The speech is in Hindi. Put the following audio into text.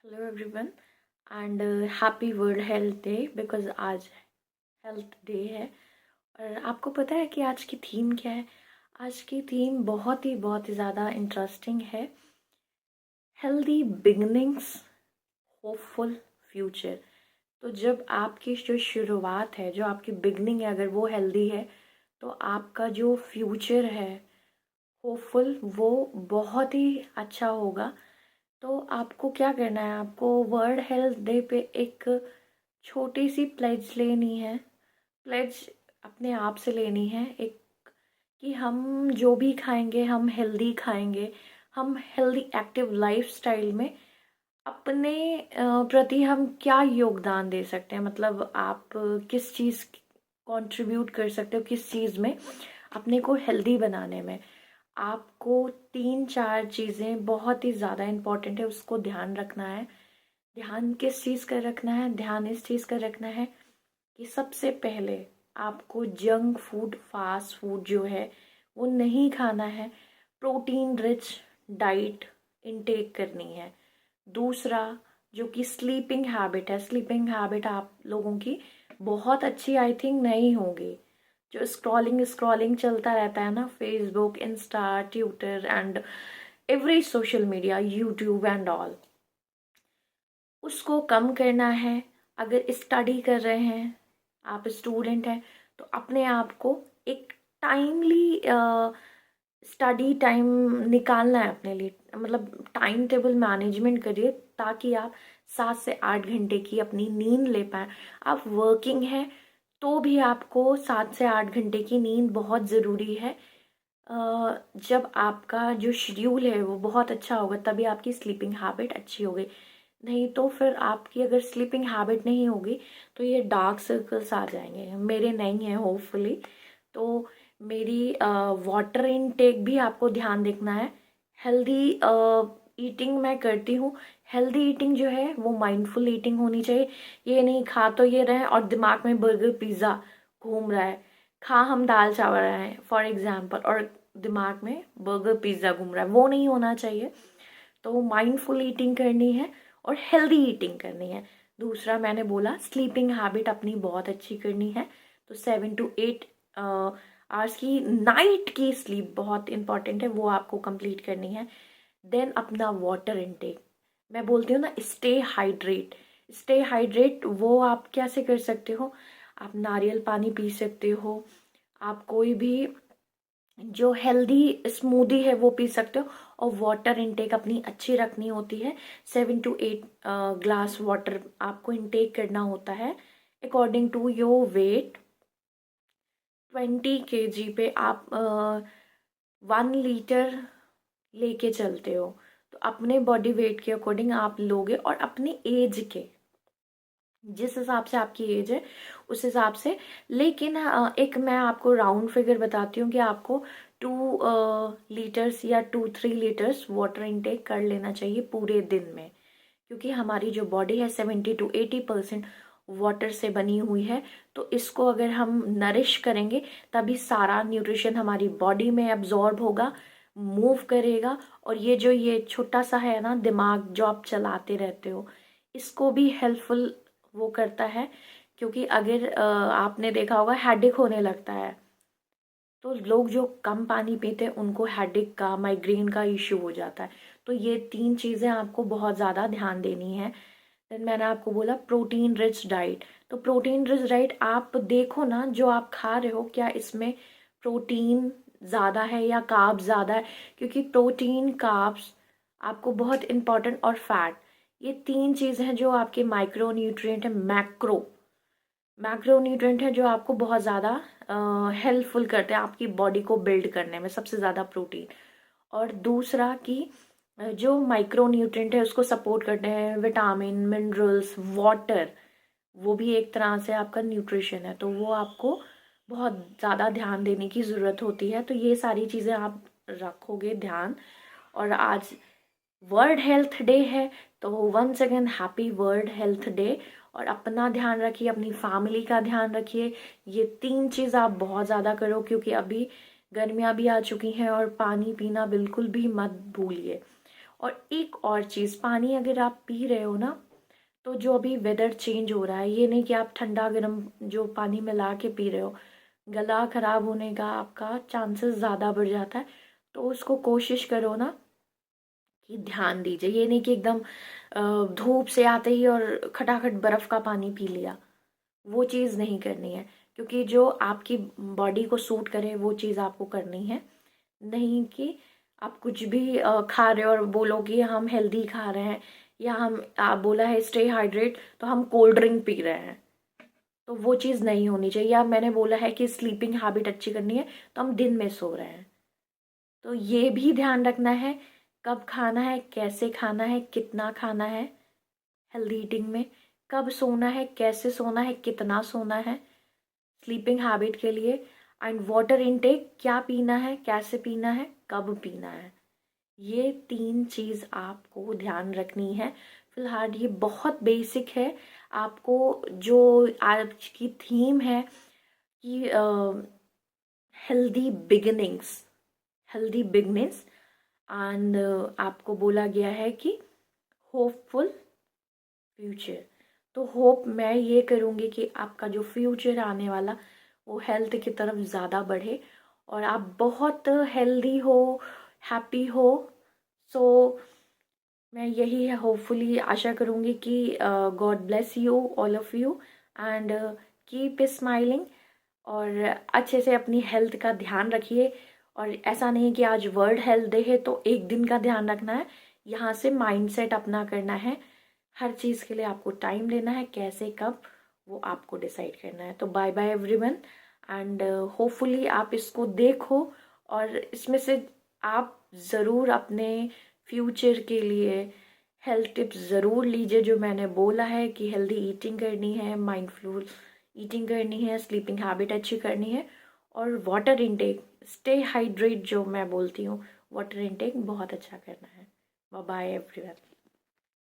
Hello everyone and happy world health day because आज हेल्थ डे है। और आपको पता है कि आज की थीम क्या है? आज की थीम बहुत ही ज़्यादा इंटरेस्टिंग है। Healthy beginnings, hopeful future. तो जब आपकी जो शुरुआत है, जो आपकी बिगनिंग है, अगर वो हेल्दी है तो आपका जो फ्यूचर है होपफुल, वो बहुत ही अच्छा होगा। तो आपको क्या करना है? आपको वर्ल्ड हेल्थ डे पे एक छोटी सी प्लेज लेनी है। प्लेज अपने आप से लेनी है एक, कि हम जो भी खाएंगे हम हेल्दी खाएंगे। हम हेल्दी एक्टिव लाइफस्टाइल में अपने प्रति हम क्या योगदान दे सकते हैं, मतलब आप किस चीज़ कंट्रीब्यूट कर सकते हो, किस चीज़ में अपने को हेल्दी बनाने में। आपको 3-4 चीज़ें बहुत ही ज़्यादा इम्पॉर्टेंट है, उसको ध्यान रखना है। ध्यान किस चीज़ का रखना है? ध्यान इस चीज़ का रखना है कि सबसे पहले आपको जंक फूड, फास्ट फूड जो है वो नहीं खाना है। प्रोटीन रिच डाइट इनटेक करनी है। दूसरा, जो कि स्लीपिंग हैबिट है, स्लीपिंग हैबिट आप लोगों की बहुत अच्छी आई थिंक नहीं होगी। जो स्क्रॉलिंग स्क्रॉलिंग चलता रहता है ना, Facebook, Insta, Twitter and every social media, YouTube and all, उसको कम करना है। अगर स्टडी कर रहे हैं, आप स्टूडेंट हैं, तो अपने आप को एक टाइमली स्टडी टाइम निकालना है अपने लिए। मतलब टाइम टेबल मैनेजमेंट करिए ताकि आप 7 से 8 घंटे की अपनी नींद ले पाएँ। आप वर्किंग हैं तो भी आपको 7 से 8 घंटे की नींद बहुत ज़रूरी है। जब आपका जो शेड्यूल है वो बहुत अच्छा होगा तभी आपकी स्लीपिंग हैबिट अच्छी होगी। नहीं तो फिर आपकी अगर स्लीपिंग हैबिट नहीं होगी तो ये डार्क सर्कल्स आ जाएंगे। मेरे नहीं है होपफुली। तो मेरी वाटर इनटेक भी आपको ध्यान देखना है। हेल्दी ईटिंग मैं करती हूँ। हेल्दी ईटिंग जो है वो माइंडफुल ईटिंग होनी चाहिए। ये नहीं खा तो ये रहे और दिमाग में बर्गर पिज़्ज़ा घूम रहा है। खा हम दाल चावल रहे हैं फॉर एग्जाम्पल और दिमाग में बर्गर पिज़्ज़ा घूम रहा है, वो नहीं होना चाहिए। तो माइंडफुल ईटिंग करनी है और हेल्दी ईटिंग करनी है। दूसरा मैंने बोला स्लीपिंग हैबिट अपनी बहुत अच्छी करनी है। तो 7 to 8 आवर्स की नाइट की स्लीप बहुत इंपॉर्टेंट है, वो आपको कंप्लीट करनी है। देन अपना वाटर इनटेक, मैं बोलती हूँ ना, स्टे हाइड्रेट। स्टे हाइड्रेट वो आप कैसे कर सकते हो? आप नारियल पानी पी सकते हो। आप कोई भी जो हेल्दी स्मूदी है वो पी सकते हो। और वाटर इनटेक अपनी अच्छी रखनी होती है। 7 to 8 ग्लास वाटर आपको इनटेक करना होता है according to your weight. 20 kg पे आप 1 लीटर लेके चलते हो, तो अपने बॉडी वेट के अकॉर्डिंग आप लोगे और अपनी एज के जिस हिसाब से आपकी एज है उस हिसाब से। लेकिन एक मैं आपको राउंड फिगर बताती हूँ कि आपको 2 लीटर्स या 2-3 लीटर्स वाटर इनटेक कर लेना चाहिए पूरे दिन में। क्योंकि हमारी जो बॉडी है 70 to 80% वाटर से बनी हुई है। तो इसको अगर हम नरिश करेंगे तभी सारा न्यूट्रिशन हमारी बॉडी में एब्जॉर्ब होगा, मूव करेगा। और ये छोटा सा है ना दिमाग जो आप चलाते रहते हो, इसको भी हेल्पफुल वो करता है। क्योंकि अगर आपने देखा होगा हेडेक होने लगता है, तो लोग जो कम पानी पीते हैं उनको हेडेक का, माइग्रेन का इश्यू हो जाता है। तो ये 3 चीज़ें आपको बहुत ज़्यादा ध्यान देनी है। देन मैंने आपको बोला प्रोटीन रिच डाइट। तो प्रोटीन रिच डाइट आप देखो ना, जो आप खा रहे हो क्या इसमें प्रोटीन ज़्यादा है या कार्ब्स ज़्यादा है? क्योंकि प्रोटीन, कार्ब्स आपको बहुत इम्पॉर्टेंट, और फैट, ये 3 चीज़ हैं जो आपके माइक्रो न्यूट्रिएंट है। मैक्रो न्यूट्रिएंट है जो आपको बहुत ज़्यादा हेल्पफुल करते हैं आपकी बॉडी को बिल्ड करने में, सबसे ज़्यादा प्रोटीन। और दूसरा कि जो माइक्रो न्यूट्रिएंट है उसको सपोर्ट करते हैं विटामिन, मिनरल्स, वाटर, वो भी एक तरह से आपका न्यूट्रिशन है। तो वो आपको बहुत ज़्यादा ध्यान देने की ज़रूरत होती है। तो ये सारी चीज़ें आप रखोगे ध्यान। और आज वर्ल्ड हेल्थ डे है, तो once again happy world health day. और अपना ध्यान रखिए, अपनी फैमिली का ध्यान रखिए। ये 3 चीज़ आप बहुत ज़्यादा करो, क्योंकि अभी गर्मियाँ भी आ चुकी हैं और पानी पीना बिल्कुल भी मत भूलिए। और एक और चीज़, पानी अगर आप पी रहे हो ना, तो जो अभी वेदर चेंज हो रहा है, ये नहीं कि आप ठंडा गर्म जो पानी मिला के पी रहे हो, गला खराब होने का आपका चांसेस ज़्यादा बढ़ जाता है। तो उसको कोशिश करो ना कि ध्यान दीजिए, ये नहीं कि एकदम धूप से आते ही और खटाखट बर्फ़ का पानी पी लिया, वो चीज़ नहीं करनी है। क्योंकि जो आपकी बॉडी को सूट करे वो चीज़ आपको करनी है, नहीं कि आप कुछ भी खा रहे हो और बोलो कि हम हेल्दी खा रहे हैं, या हम आप बोला है स्टे हाइड्रेट तो हम कोल्ड ड्रिंक पी रहे हैं, तो वो चीज़ नहीं होनी चाहिए। या मैंने बोला है कि स्लीपिंग हैबिट अच्छी करनी है तो हम दिन में सो रहे हैं, तो ये भी ध्यान रखना है, कब खाना है, कैसे खाना है, कितना खाना है हेल्दी ईटिंग में, कब सोना है, कैसे सोना है, कितना सोना है स्लीपिंग हैबिट के लिए, एंड वाटर इनटेक, क्या पीना है, कैसे पीना है, कब पीना है। ये 3 चीज़ आपको ध्यान रखनी है। फिलहाल ये बहुत बेसिक है। आपको जो आज की थीम है कि healthy beginnings, healthy beginnings, and आपको बोला गया है कि होपफुल फ्यूचर। तो होप मैं ये करूँगी कि आपका जो फ्यूचर आने वाला वो हेल्थ की तरफ ज़्यादा बढ़े और आप बहुत हेल्दी हो, हैप्पी हो। सो मैं यही होपफुली आशा करूँगी कि God bless you all of you, and keep smiling, और अच्छे से अपनी हेल्थ का ध्यान रखिए। और ऐसा नहीं कि आज वर्ल्ड हेल्थ डे है तो एक दिन का ध्यान रखना है, यहाँ से माइंडसेट अपना करना है। हर चीज़ के लिए आपको टाइम लेना है, कैसे कब वो आपको डिसाइड करना है। तो bye bye everyone, and hopefully आप इसको देखो और इसमें से आप ज़रूर अपने फ्यूचर के लिए हेल्थ टिप्स ज़रूर लीजिए, जो मैंने बोला है कि हेल्दी ईटिंग करनी है, माइंडफुल ईटिंग करनी है, स्लीपिंग हैबिट अच्छी करनी है, और वाटर इनटेक, स्टे हाइड्रेट जो मैं बोलती हूँ, वाटर इनटेक बहुत अच्छा करना है। Bye bye everyone.